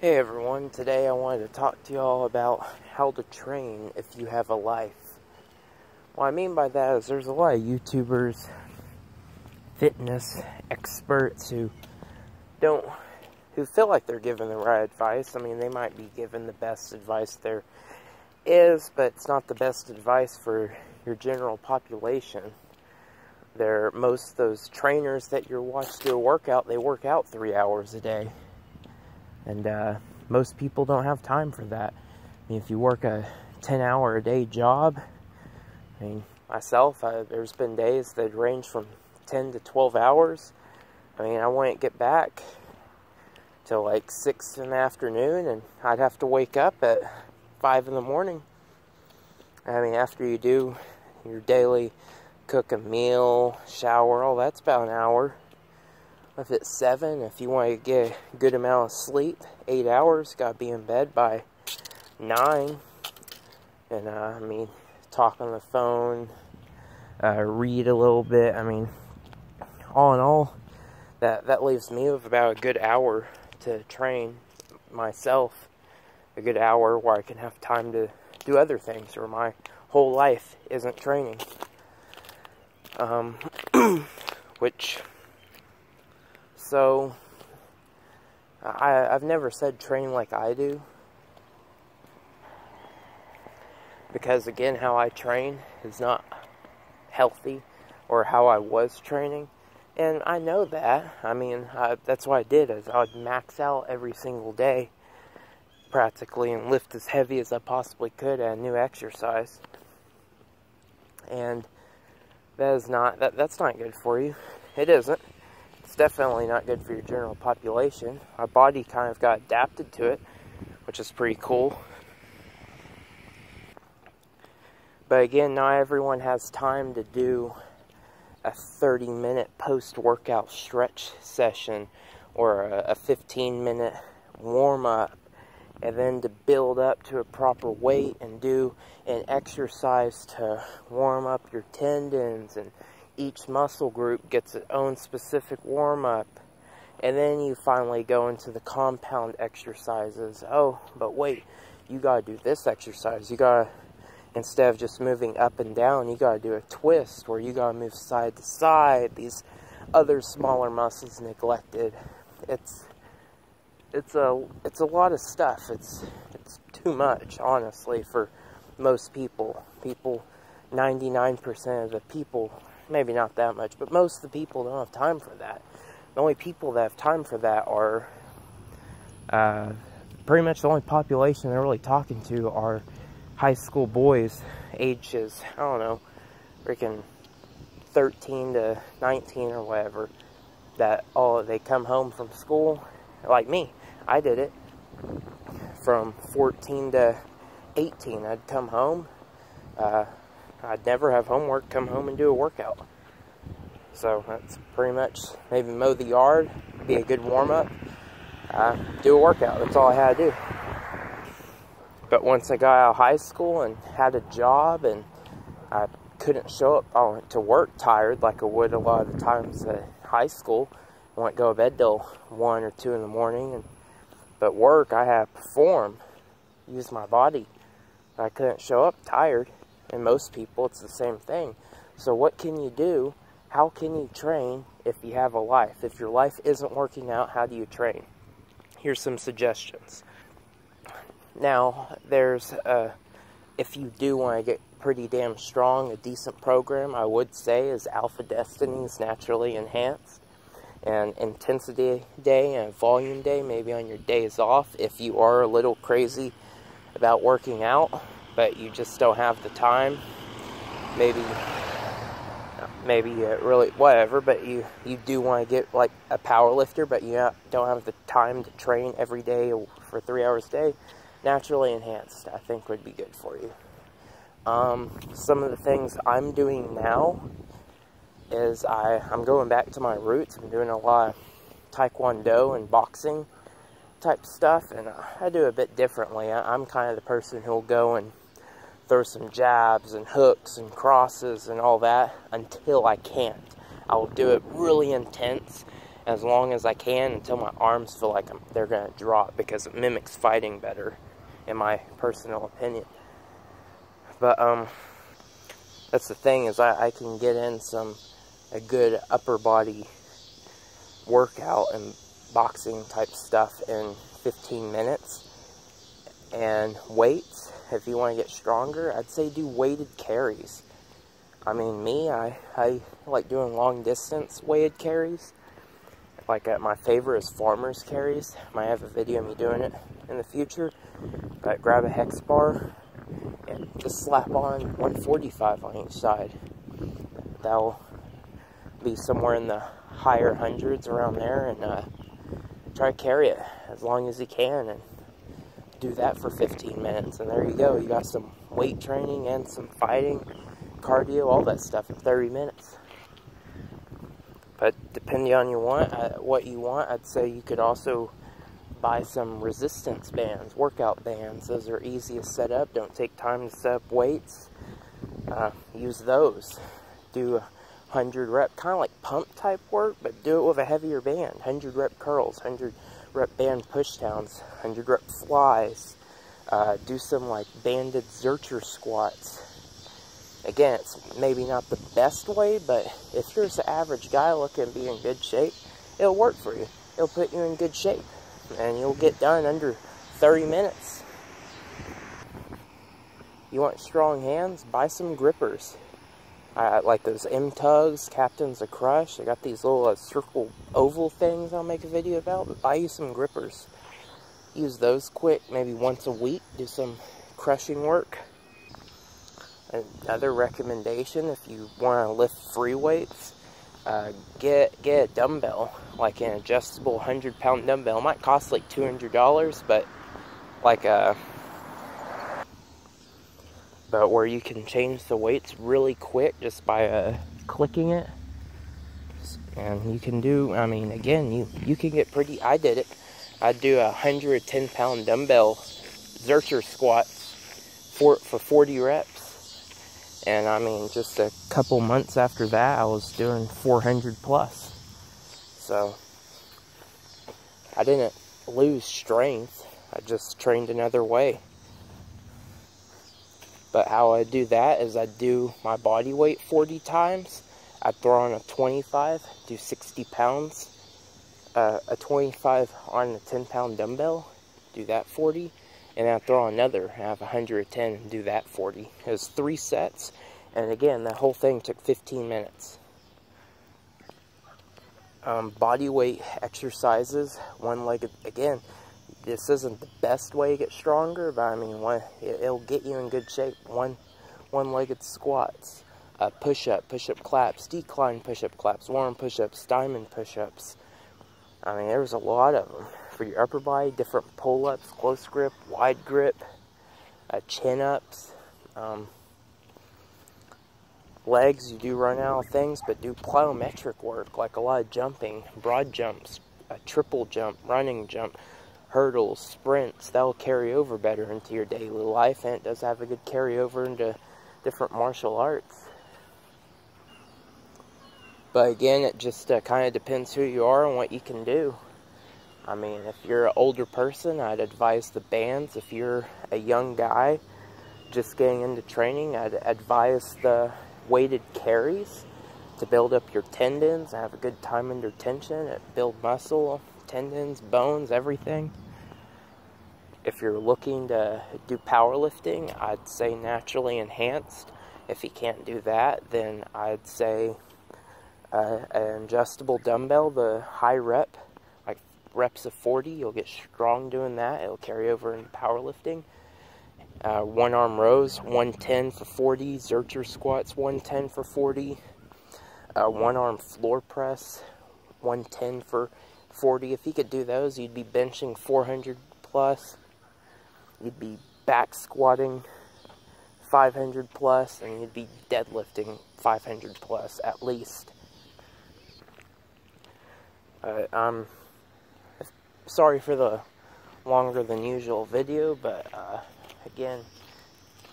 Hey everyone, today I wanted to talk to y'all about how to train if you have a life. What I mean by that is there's a lot of YouTubers, fitness experts who feel like they're giving the right advice. I mean, they might be giving the best advice there is, but it's not the best advice for your general population. Most of those trainers that you're watching do a workout, they work out 3 hours a day. And most people don't have time for that. I mean, if you work a 10-hour-a-day job, I mean, myself, there's been days that range from 10 to 12 hours. I mean, I wouldn't get back till like 6 in the afternoon, and I'd have to wake up at 5 in the morning. I mean, after you do your daily cook a meal, shower, all that's about an hour. If it's 7, if you want to get a good amount of sleep, 8 hours, gotta be in bed by 9. And, I mean, talk on the phone, read a little bit. I mean, all in all, that leaves me with about a good hour to train myself. A good hour where I can have time to do other things, or my whole life isn't training. So, I've never said train like I do, because again, how I train is not healthy, or how I was training, and I know that. I mean, that's what I did, is I'd max out every single day, practically, and lift as heavy as I possibly could at a new exercise, and that's not good for you. It isn't. It's definitely not good for your general population. Our body kind of got adapted to it, which is pretty cool. But again, not everyone has time to do a 30-minute post-workout stretch session, or a 15-minute warm-up, and then to build up to a proper weight and do an exercise to warm up your tendons, and each muscle group gets its own specific warm-up, and then you finally go into the compound exercises. Oh, but wait, you gotta do this exercise. You gotta, instead of just moving up and down, you gotta do a twist, where you gotta move side to side. These other smaller muscles neglected. It's a lot of stuff. It's too much, honestly, for most people. 99% of the people, maybe not that much, but most of the people don't have time for that. The only people that have time for that are, pretty much the only population they're really talking to are high school boys, ages, I don't know, freaking 13 to 19 or whatever, that they come home from school, like me. I did it from 14 to 18. I'd come home, I'd never have homework, come home and do a workout. So that's pretty much, maybe mow the yard, be a good warm-up, do a workout. That's all I had to do. But once I got out of high school and had a job, and I couldn't show up to work tired like I would a lot of the times at high school. I wouldn't go to bed till 1 or 2 in the morning. But work, I had to perform, use my body. I couldn't show up tired. And most people, it's the same thing. So what can you do? How can you train if you have a life? If your life isn't working out, how do you train? Here's some suggestions. Now, if you do want to get pretty damn strong, a decent program, I would say, is Alpha Destiny's Naturally Enhanced. And intensity day and volume day, maybe on your days off, if you are a little crazy about working out, but you just don't have the time, maybe really whatever, but you do want to get like a power lifter, but you don't have the time to train every day for 3 hours a day, Naturally Enhanced, I think, would be good for you. Some of the things I'm doing now is I'm going back to my roots. I'm doing a lot of taekwondo and boxing type stuff, and I do it a bit differently. I'm kind of the person who'll go and throw some jabs and hooks and crosses and all that until I can't. I'll do it really intense, as long as I can until my arms feel like they're going to drop, because it mimics fighting better, in my personal opinion. But that's the thing, is I can get in a good upper body workout and boxing type stuff in 15 minutes. And weights, if you want to get stronger, I'd say do weighted carries. I mean, I like doing long distance weighted carries. Like my favorite is farmer's carries. Might have a video of me doing it in the future. But grab a hex bar and just slap on 145 on each side. That'll be somewhere in the higher hundreds around there, and try to carry it as long as you can, and do that for 15 minutes, and there you go. You got some weight training and some fighting, cardio, all that stuff in 30 minutes. But depending on what you want, I'd say you could also buy some resistance bands, workout bands. Those are easy to set up, don't take time to set up weights. Use those. Do 100 rep, kind of like pump type work, but do it with a heavier band. 100 rep curls, 100 rep band push downs, 100 rep flies. Do some like banded Zercher squats. Again, it's maybe not the best way, but if you're just an average guy looking to be in good shape, it'll work for you. It'll put you in good shape, and you'll get done under 30 minutes. You want strong hands? Buy some grippers. I like those M-Tugs, Captains of Crush. I got these little circle oval things I'll make a video about, but buy you some grippers. Use those quick, maybe once a week. Do some crushing work. Another recommendation, if you want to lift free weights, get a dumbbell, like an adjustable 100-pound dumbbell. It might cost like $200, but like but where you can change the weights really quick just by clicking it. And you can do, I mean, again, you can get pretty, I did it. I'd do a 110-pound dumbbell Zercher squats for 40 reps. And I mean, just a couple months after that, I was doing 400 plus. So, I didn't lose strength. I just trained another way. But how I do that is I do my body weight 40 times. I throw on a 25, do 60 pounds. A 25 on a 10-pound dumbbell, do that 40. And then I throw on another, I have 110, and do that 40. It was 3 sets, and again, the whole thing took 15 minutes. Body weight exercises, one-legged, again, this isn't the best way to get stronger, but I mean, it'll get you in good shape. One-legged squats, push-up claps, decline push-up claps, warm push-ups, diamond push-ups. I mean, there's a lot of them. For your upper body, different pull-ups, close grip, wide grip, chin-ups. Legs, you do run out of things, but do plyometric work, like a lot of jumping, broad jumps, a triple jump, running jump, hurdles, sprints. That'll carry over better into your daily life, and it does have a good carryover into different martial arts. But again, it just kind of depends who you are and what you can do. I mean, if you're an older person, I'd advise the bands. If you're a young guy just getting into training, I'd advise the weighted carries to build up your tendons, have a good time under tension, build muscle, tendons, bones, everything. If you're looking to do powerlifting, I'd say naturally enhanced. If you can't do that, then I'd say an adjustable dumbbell, the high rep, like reps of 40, you'll get strong doing that. It'll carry over into powerlifting. One arm rows, 110 for 40. Zercher squats, 110 for 40. One arm floor press, 110 for 40. If you could do those, you'd be benching 400 plus. You'd be back squatting 500 plus, and you'd be deadlifting 500 plus at least. I'm sorry for the longer than usual video, but again,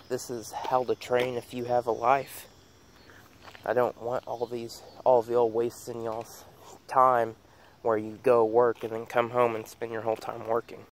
this is how to train if you have a life. I don't want all of y'all wasting y'all's time where you go work and then come home and spend your whole time working.